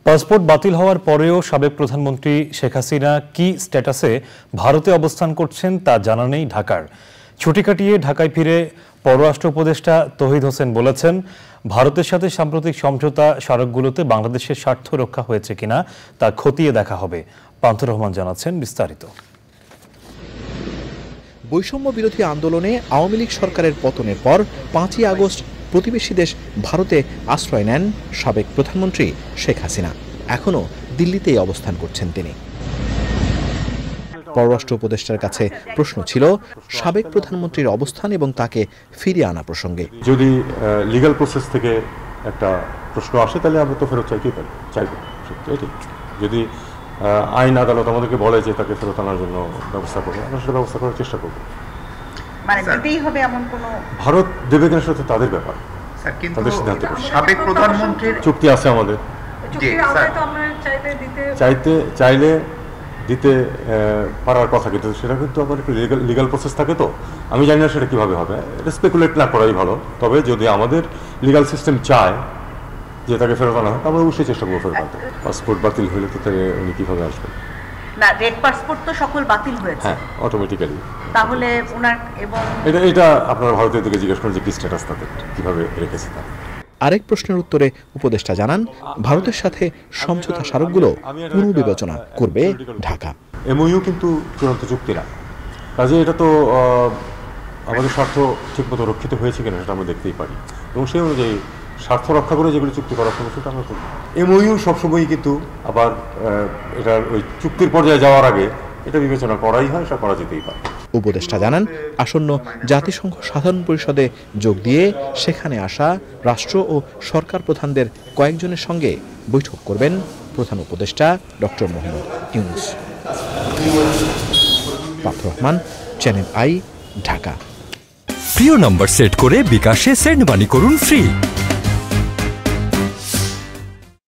Passport বাতিল হওয়ার পরেও সাবেক প্রধানমন্ত্রী শেখ হাসিনা কি স্ট্যাটাসে ভারতে অবস্থান করছেন তা জানা নেই ঢাকার। ছুটি কাটিয়ে ঢাকায় ফিরে পররাষ্ট্র উপদেষ্টা তৌহিদ হোসেন বলেছেন, ভারতের সাথে সাম্প্রতিক সমঝোতা স্মারকগুলোতে বাংলাদেশের স্বার্থ রক্ষা হয়েছে কিনা তা খতিয়ে দেখা হবে। পান্থুর রহমান জানাচ্ছেন বিস্তারিত। বৈষম্য বিরোধী আন্দোলনে আওয়ামী লীগ সরকারের পতনের পর 5ই আগস্ট প্রতিবেশী দেশ ভারতে আশ্রয় নেন সাবেক প্রধানমন্ত্রী শেখ হাসিনা। এখনও দিল্লিতেই অবস্থান করছেন তিনি। পররাষ্ট্র উপদেষ্টার কাছে প্রশ্ন ছিল সাবেক প্রধানমন্ত্রীর অবস্থান এবং তাকে ফিরিয়ে আনা প্রসঙ্গে। যদি লিগ্যাল প্রসেস থেকে একটা প্রশ্ন আসে তাহলে আমরা তো ফেরত চাইতেই পারি, চাইব। এটি যদি আইন আদালত আমাদেরকে বলে যে তাকে ফেরত আনার জন্য ব্যবস্থা করবো, আমরা সেটা ব্যবস্থা করার চেষ্টা করবো। মানে দিতেই হবে এমন কোনো ভারত দেবে কিনা সেটা তাদের ব্যাপার, তাদের সিদ্ধান্ত। সাবেক প্রধানমন্ত্রীর চুক্তি আছে আমাদের, চাইলে দিতে পারার কথা, কিন্তু সেটা কিন্তু আবার একটু লিগাল প্রসেস থাকে। তো আমি জানি না সেটা কিভাবে হবে, এটা স্পেকুলেট না করাই ভালো। তবে যদি আমাদের লিগাল সিস্টেম চায় যে তাকে ফেরত আনা হয়, আমরা অবশ্যই চেষ্টা করবো ফেরত আনতে। পাসপোর্ট বাতিল হলে তো তাহলে উনি কিভাবে আসবেন? না, রেড পাসপোর্ট তো সকল বাতিল হয়েছে। হ্যাঁ, অটোমেটিক্যালি। তাহলে ওনার এবং এটা আপনারা ভারতের দিকে জিজ্ঞেস করেন যে কি স্ট্যাটাস তাদের, কিভাবে রেখেছে তারা। আরেক প্রশ্নের উত্তরে উপদেষ্টা জানান, ভারতের সাথে সমঝোতা স্মারকগুলো পুনর্বিবেচনা করবে ঢাকা। এমওইউ কিন্তু চূড়ান্ত চুক্তি না, কাজে এটা তো আমাদের স্বার্থ ঠিকমতো রক্ষিত হয়েছে কিনা সেটা আমরা দেখতেই পারি, এবং সেই অনুযায়ী স্বার্থ রক্ষা করে যেগুলো চুক্তি করা হবে সেটা আমরা করব। এমওইউ সবসময়ই কিন্তু আবার এটার ওই চুক্তির পর্যায়ে যাওয়ার আগে এটা বিবেচনা করাই হয়, সেটা করা যেতেই পারে। উপদেষ্টা জানান, আসন্ন জাতিসংঘ সাধারণ পরিষদে যোগ দিয়ে সেখানে আসা রাষ্ট্র ও সরকার প্রধানদের কয়েকজনের সঙ্গে বৈঠক করবেন প্রধান উপদেষ্টা ডক্টর মোহাম্মদ ইউনূস। পান্থুর রহমান, চ্যানেল আই, ঢাকা। প্রিয় নাম্বার সেট করে বিকাশে সেন্ড মানি করুন ফ্রি।